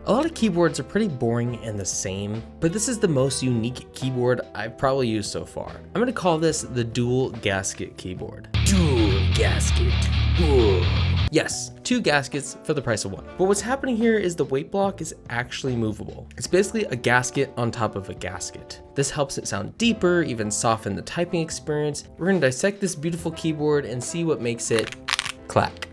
A lot of keyboards are pretty boring and the same, but this is the most unique keyboard I've probably used so far. I'm gonna call this the dual gasket keyboard. Dual gasket. Whoa. Yes, 2 gaskets for the price of 1. But what's happening here is the weight block is actually movable. It's basically a gasket on top of a gasket. This helps it sound deeper, even soften the typing experience. We're gonna dissect this beautiful keyboard and see what makes it clack.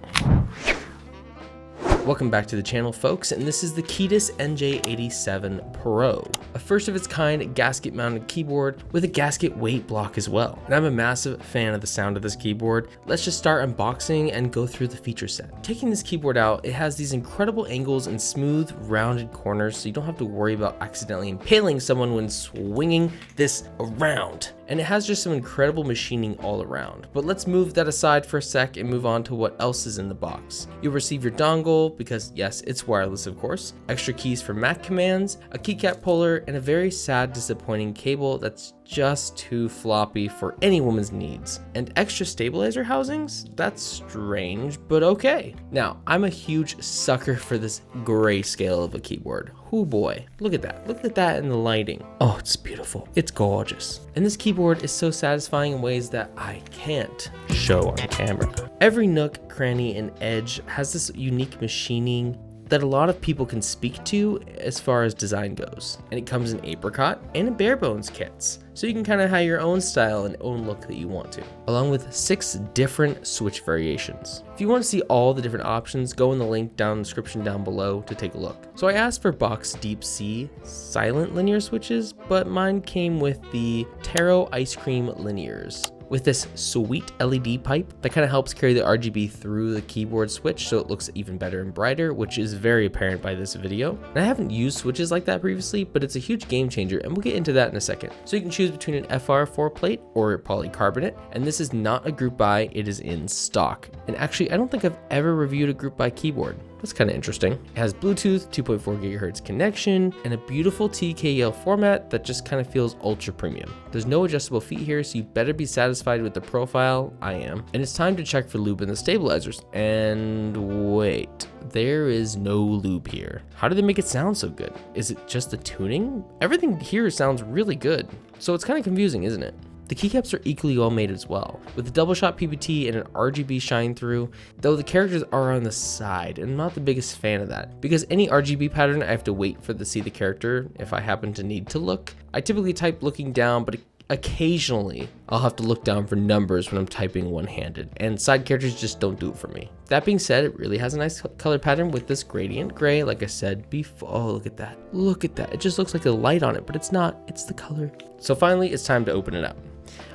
Welcome back to the channel, folks, and this is the Keydous NJ87 Pro, a first of its kind gasket mounted keyboard with a gasket weight block as well. And I'm a massive fan of the sound of this keyboard. Let's just start unboxing and go through the feature set. Taking this keyboard out, it has these incredible angles and smooth rounded corners, so you don't have to worry about accidentally impaling someone when swinging this around. And it has just some incredible machining all around. But let's move that aside for a sec and move on to what else is in the box. You'll receive your dongle, because yes, it's wireless of course, extra keys for Mac commands, a keycap puller, and a very sad, disappointing cable that's just too floppy for any woman's needs. And extra stabilizer housings? That's strange, but okay. Now, I'm a huge sucker for this grayscale of a keyboard. Oh boy, look at that. Look at that in the lighting. Oh, it's beautiful. It's gorgeous. And this keyboard is so satisfying in ways that I can't show on camera. Every nook, cranny, and edge has this unique machining that a lot of people can speak to as far as design goes. And it comes in apricot and in bare bones kits, so you can kind of have your own style and own look that you want to, along with 6 different switch variations. If you want to see all the different options, go in the link down in the description down below to take a look. So I asked for Box Deep C silent linear switches, but mine came with the Taro ice cream linears, with this sweet LED pipe that kind of helps carry the RGB through the keyboard switch so it looks even better and brighter, which is very apparent by this video. And I haven't used switches like that previously, but it's a huge game changer, and we'll get into that in a second. So you can choose between an FR4 plate or polycarbonate, and this is not a group buy, it is in stock. And actually, I don't think I've ever reviewed a group buy keyboard. That's kind of interesting. It has Bluetooth, 2.4 gigahertz connection, and a beautiful TKL format that just kind of feels ultra premium. There's no adjustable feet here, so you better be satisfied with the profile. I am. And it's time to check for lube in the stabilizers. And wait, there is no lube here. How do they make it sound so good? Is it just the tuning? Everything here sounds really good. So it's kind of confusing, isn't it? The keycaps are equally well made as well, with a double shot PBT and an RGB shine through, though the characters are on the side, and I'm not the biggest fan of that, because any RGB pattern I have to wait for to see the character if I happen to need to look. I typically type looking down, but occasionally I'll have to look down for numbers when I'm typing one-handed, and side characters just don't do it for me. That being said, it really has a nice color pattern with this gradient gray, like I said before. Oh, look at that. Look at that. It just looks like a light on it, but it's not. It's the color. So finally, it's time to open it up.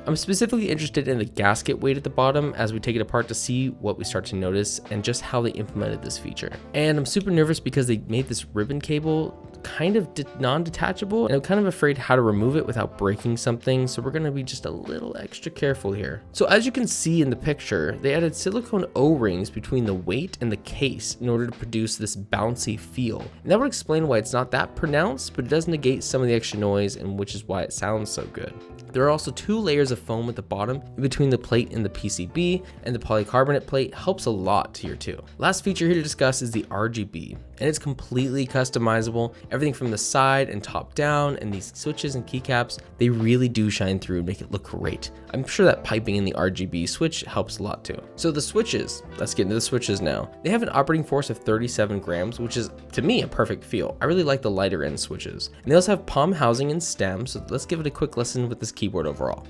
I'm specifically interested in the gasket weight at the bottom as we take it apart to see what we start to notice and just how they implemented this feature. And I'm super nervous because they made this ribbon cable kind of non-detachable, and I'm kind of afraid how to remove it without breaking something, so we're going to be just a little extra careful here. So as you can see in the picture, they added silicone O-rings between the weight and the case in order to produce this bouncy feel, and that would explain why it's not that pronounced, but it does negate some of the extra noise, and which is why it sounds so good. There are also 2 layers of foam at the bottom in between the plate and the PCB, and the polycarbonate plate helps a lot here too. Last feature here to discuss is the RGB, and it's completely customizable. Everything from the side and top down, and these switches and keycaps, they really do shine through and make it look great. I'm sure that piping in the RGB switch helps a lot too. So the switches, let's get into the switches now. They have an operating force of 37 grams, which is, to me, a perfect feel. I really like the lighter end switches. And they also have palm housing and stem, so let's give it a quick listen with this keyboard overall.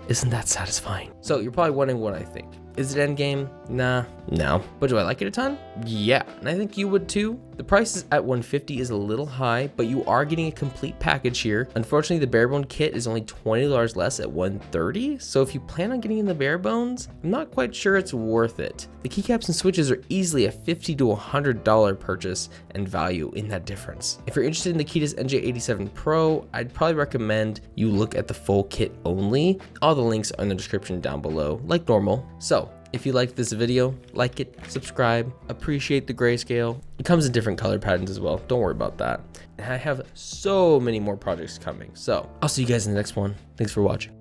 Isn't that satisfying? So you're probably wondering what I think. Is it endgame? Nah, no. But do I like it a ton? Yeah, and I think you would too. The price is at $150 is a little high, but you are getting a complete package here. Unfortunately, the barebone kit is only $20 less at $130. So if you plan on getting in the bare bones, I'm not quite sure it's worth it. The keycaps and switches are easily a $50 to $100 purchase and value in that difference. If you're interested in the Keydous NJ87 Pro, I'd probably recommend you look at the full kit only. All the links are in the description down below, like normal. So if you liked this video, like it, subscribe, appreciate the grayscale. It comes in different color patterns as well. Don't worry about that. And I have so many more projects coming. So I'll see you guys in the next one. Thanks for watching.